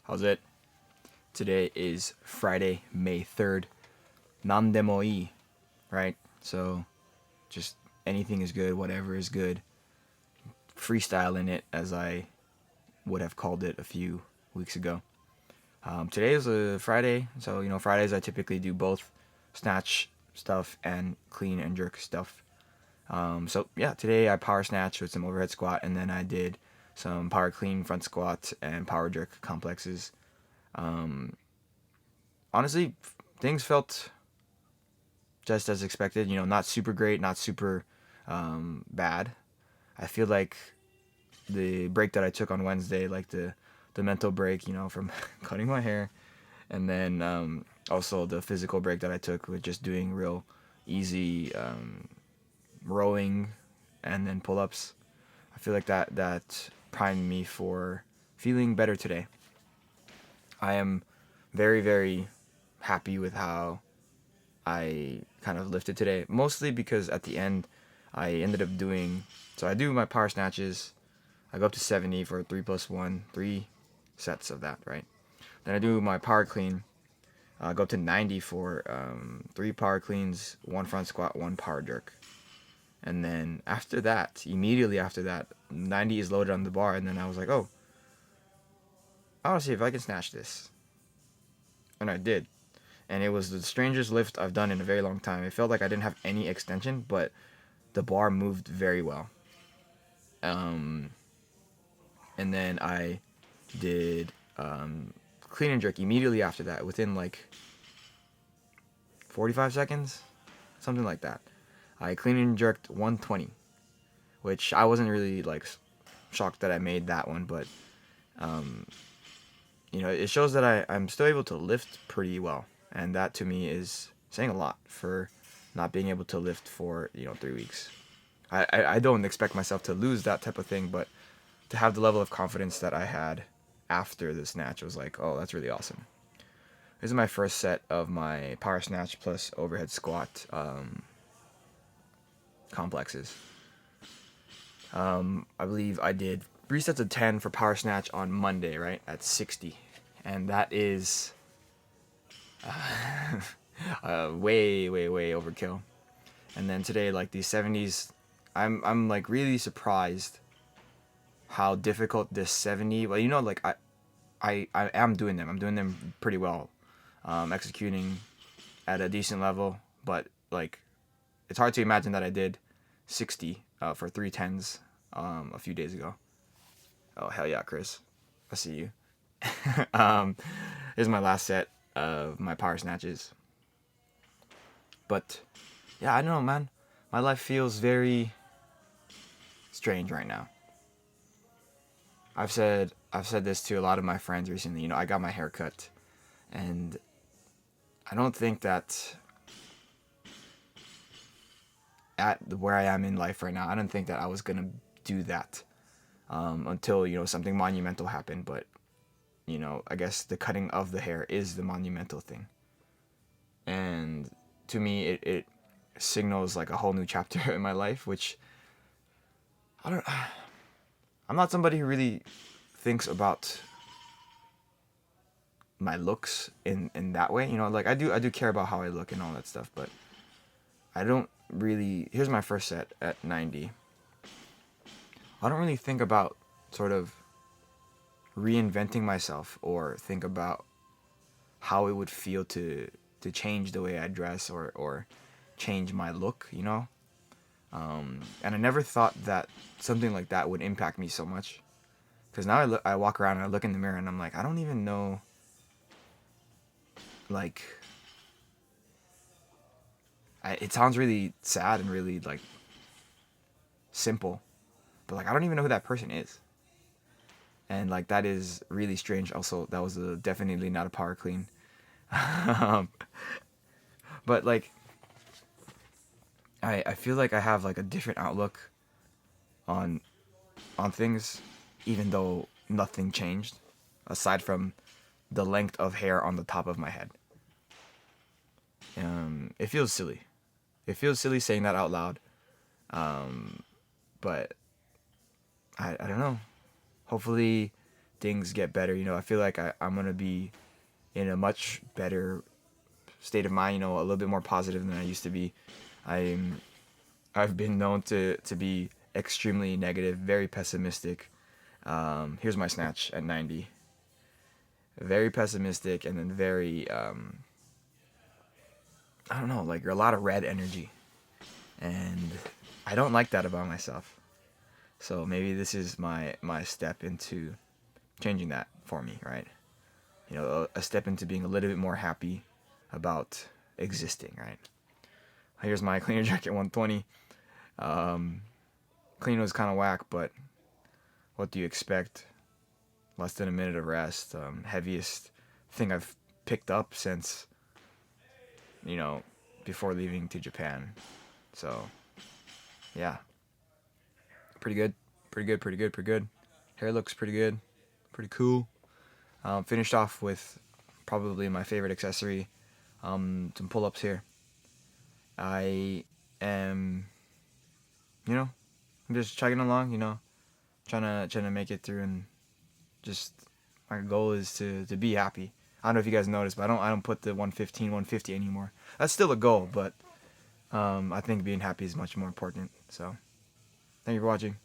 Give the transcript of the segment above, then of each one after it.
How's it? Today is Friday, May 3rd. なんでもいい, right? So, just anything is good, whatever is good. Freestyle in it, as I would have called it a few weeks ago. Today is a Friday, so Fridays I typically do both snatch stuff and clean and jerk stuff. Today I power snatch with some overhead squat, and then I did some power clean front squat and power jerk complexes. Honestly, things felt just as expected. Not super great, not super bad. I feel like the break that I took on Wednesday, like the mental break, from cutting my hair, and then also the physical break that I took with just doing real easy rowing and then pull-ups. I feel like that primed me for feeling better today. I am very, very happy with how I kind of lifted today, mostly because at the end I ended up I do my power snatches. I go up to 70 for 3 sets of that, right? Then I do my power clean. I go up to 90 for 3 power cleans, 1 front squat, 1 power jerk. And then immediately after that, 90 is loaded on the bar, and then I was like, oh, I want to see if I can snatch this. And I did. And it was the strangest lift I've done in a very long time. It felt like I didn't have any extension, but the bar moved very well. And then I did clean and jerk immediately after that, within like 45 seconds, something like that. I clean and jerked 120, which I wasn't really like shocked that I made that one, but it shows that I'm still able to lift pretty well, and that to me is saying a lot for not being able to lift for 3 weeks. I don't expect myself to lose that type of thing, but to have the level of confidence that I had after the snatch was like, oh, that's really awesome. This is my first set of my power snatch plus overhead squat complexes. I believe I did 3 sets of 10 for power snatch on Monday, right, at 60. And that is way, way, way overkill. And then today, like these 70s, I'm like really surprised how difficult this 70. Well, like I am doing them. I'm doing them pretty well, executing at a decent level. But like, it's hard to imagine that I did 60 for 3 10s a few days ago. Oh hell yeah, Chris, I see you. This is my last set of my power snatches. But yeah, I don't know, man. My life feels very strange right now. I've said this to a lot of my friends recently. I got my hair cut, and I don't think that at where I am in life right now, I don't think that I was gonna do that until something monumental happened. But I guess the cutting of the hair is the monumental thing, and to me, it signals like a whole new chapter in my life, which I'm not somebody who really thinks about my looks in that way. Like I do care about how I look and all that stuff, but I don't really. Here's my first set at 90. I don't really think about sort of reinventing myself or think about how it would feel to change the way I dress or change my look, and I never thought that something like that would impact me so much. Because now I walk around and I look in the mirror and I'm like, I don't even know, like, it sounds really sad and really, like, simple. But, like, I don't even know who that person is. And, like, that is really strange. Also, that was definitely not a power clean. But, like, I feel like I have like a different outlook on things, even though nothing changed aside from the length of hair on the top of my head. It feels silly. It feels silly saying that out loud. But I don't know. Hopefully things get better. I feel like I'm gonna be in a much better state of mind. A little bit more positive than I used to be. I've been known to be extremely negative, very pessimistic. Here's my snatch at 90. Very pessimistic, and then very I don't know, like a lot of red energy, and I don't like that about myself. So maybe this is my step into changing that for me, right? A step into being a little bit more happy about existing, right? Here's my cleaner jacket 120. Clean was kind of whack, but what do you expect? Less than a minute of rest. Heaviest thing I've picked up since, before leaving to Japan. So, yeah. Pretty good. Pretty good, pretty good, pretty good. Hair looks pretty good. Pretty cool. Finished off with probably my favorite accessory. Some pull-ups here. I am, I'm just chugging along, trying to make it through, and just my goal is to be happy. I don't know if you guys noticed, but I don't put the 115, 150 anymore. That's still a goal, but I think being happy is much more important. So, thank you for watching.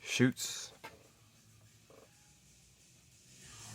Shoots.